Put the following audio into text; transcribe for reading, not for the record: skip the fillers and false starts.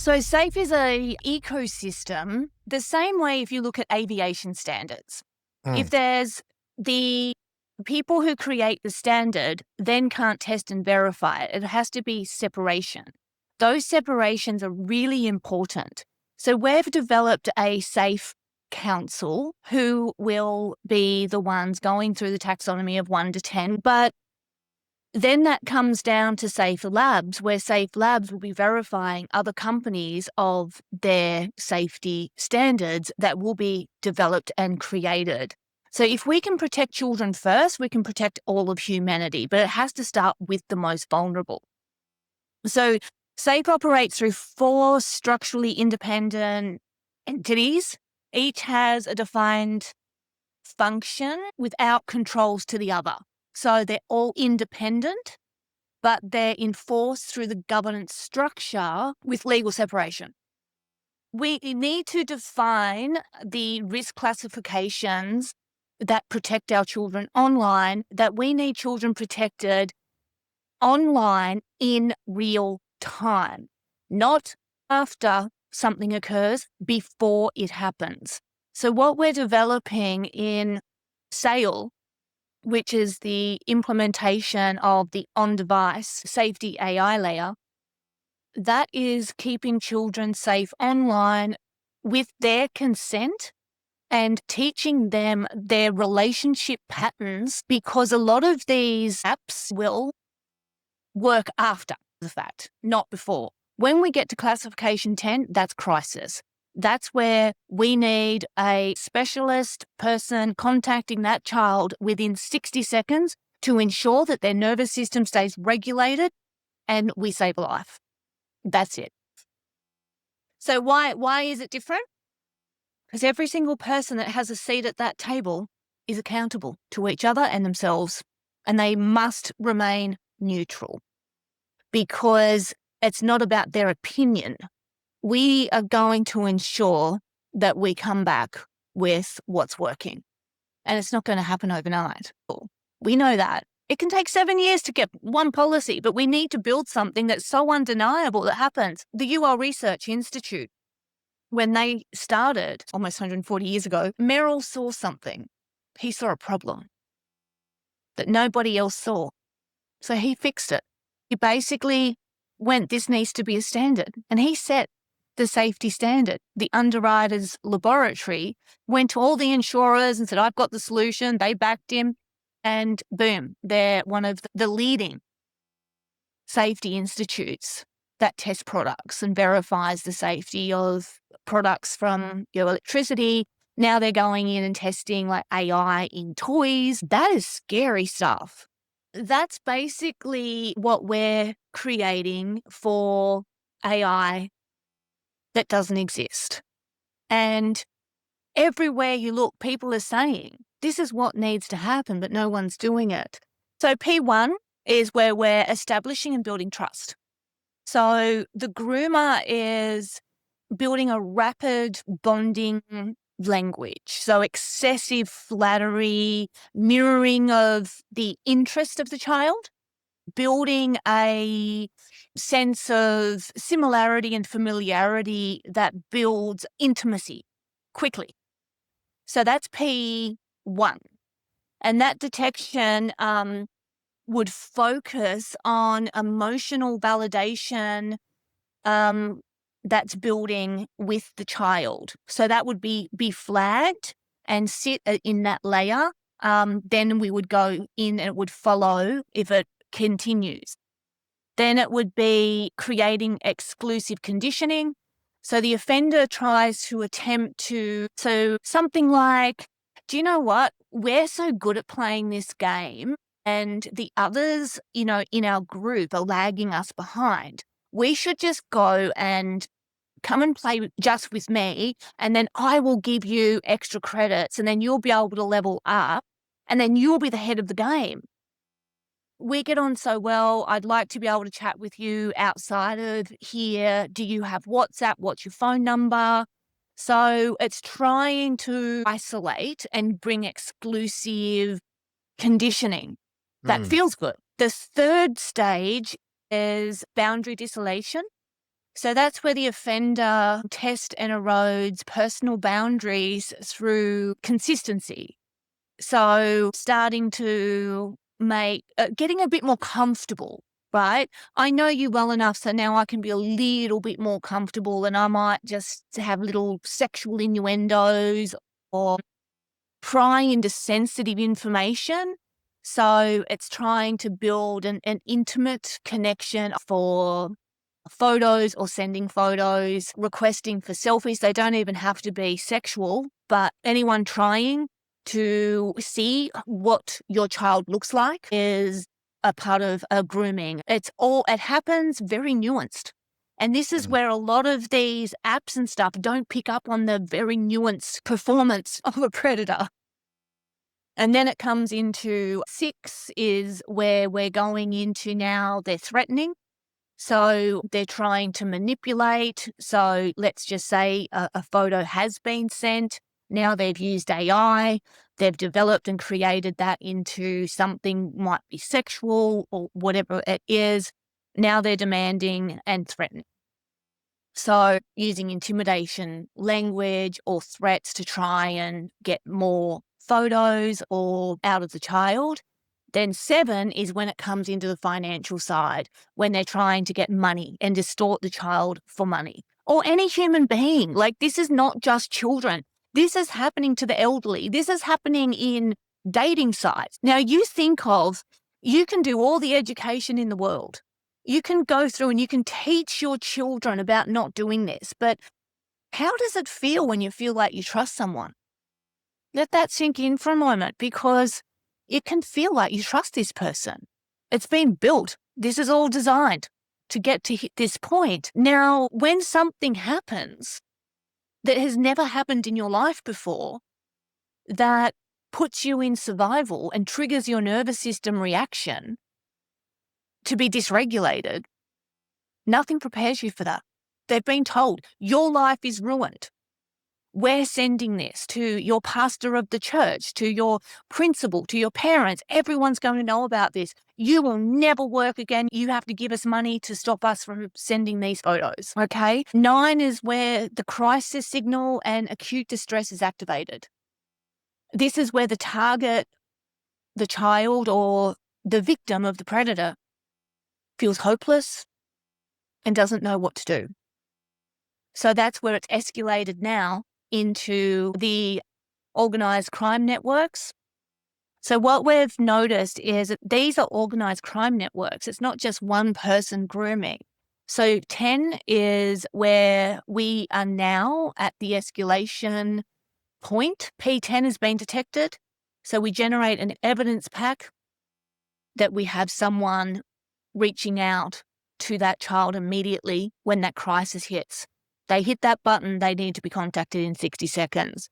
So SAFE is a ecosystem, the same way if you look at aviation standards. If Mm, there's the people who create the standard then can't test and verify it. It has to be separation. Those separations are really important. So we've developed a SAFE council who will be the ones going through the taxonomy of 1 to 10, but then that comes down to Safe Labs, where Safe Labs will be verifying other companies of their safety standards that will be developed and created. So if we can protect children first, we can protect all of humanity, but it has to start with the most vulnerable. So SAFE operates through 4 structurally independent entities. Each has a defined function without controls to the other. So they're all independent, but they're enforced through the governance structure with legal separation. We need to define the risk classifications that protect our children online, that we need children protected online in real time, not after something occurs, before it happens. So what we're developing in SAIL, which is the implementation of the on-device safety AI layer, that is keeping children safe online with their consent and teaching them their relationship patterns, because a lot of these apps will work after the fact, not before. When we get to classification 10, that's crisis. That's where we need a specialist person contacting that child within 60 seconds to ensure that their nervous system stays regulated and we save a life. That's it. So why is it different? Because every single person that has a seat at that table is accountable to each other and themselves, and they must remain neutral, because it's not about their opinion. We are going to ensure that we come back with what's working. And it's not going to happen overnight. We know that. It can take 7 years to get one policy, but we need to build something that's so undeniable that happens. The UL Research Institute, when they started almost 140 years ago, Merrill saw something. He saw a problem that nobody else saw. So he fixed it. He basically went, this needs to be a standard. And he set the safety standard. The underwriters laboratory went to all the insurers and said, I've got the solution. They backed him. And boom, they're one of the leading safety institutes that test products and verifies the safety of products from your electricity. Now they're going in and testing like AI in toys. That is scary stuff. That's basically what we're creating for AI that doesn't exist. And everywhere you look, people are saying this is what needs to happen, but no one's doing it. So P1 is where we're establishing and building trust. So the groomer is building a rapid bonding language. So excessive flattery, mirroring of the interest of the child, building a sense of similarity and familiarity that builds intimacy quickly. So that's P1. And that detection would focus on emotional validation that's building with the child. So that would be flagged and sit in that layer. Then we would go in and it would follow if it continues. Then it would be creating exclusive conditioning. So the offender tries to attempt to, so something like, do you know what? We're so good at playing this game and the others, in our group are lagging us behind. We should just go and come and play just with me, and then I will give you extra credits, and then you'll be able to level up, and then you'll be the head of the game. We get on so well. I'd like to be able to chat with you outside of here. Do you have WhatsApp? What's your phone number? So it's trying to isolate and bring exclusive conditioning that mm, feels good. The third stage is boundary desolation. So that's where the offender tests and erodes personal boundaries through consistency. So starting to getting a bit more comfortable, right? I know you well enough, so now I can be a little bit more comfortable and I might just have little sexual innuendos or prying into sensitive information. So it's trying to build an intimate connection for photos or sending photos, requesting for selfies. They don't even have to be sexual, but anyone trying to see what your child looks like is a part of a grooming. It happens very nuanced. And this is where a lot of these apps and stuff don't pick up on the very nuanced performance of a predator. And then it comes into 6 is where we're going into now they're threatening. So they're trying to manipulate. So let's just say a photo has been sent. Now they've used AI. They've developed and created that into something might be sexual or whatever it is. Now they're demanding and threatening. So using intimidation language or threats to try and get more photos or out of the child. Then 7 is when it comes into the financial side, when they're trying to get money and distort the child for money. Or any human being. Like, this is not just children. This is happening to the elderly. This is happening in dating sites. Now, you can do all the education in the world. You can go through and you can teach your children about not doing this. But how does it feel when you feel like you trust someone? Let that sink in for a moment, because it can feel like you trust this person. It's been built. This is all designed to get to this point. Now, when something happens that has never happened in your life before, that puts you in survival and triggers your nervous system reaction to be dysregulated, nothing prepares you for that. They've been told your life is ruined. We're sending this to your pastor of the church, to your principal, to your parents. Everyone's going to know about this. You will never work again. You have to give us money to stop us from sending these photos. Okay. 9 is where the crisis signal and acute distress is activated. This is where the target, the child or the victim of the predator, feels hopeless and doesn't know what to do. So that's where it's escalated now into the organised crime networks. So what we've noticed is that these are organised crime networks. It's not just one person grooming. So 10 is where we are now at the escalation point. P10 has been detected. So we generate an evidence pack that we have someone reaching out to that child immediately when that crisis hits. They hit that button, they need to be contacted in 60 seconds.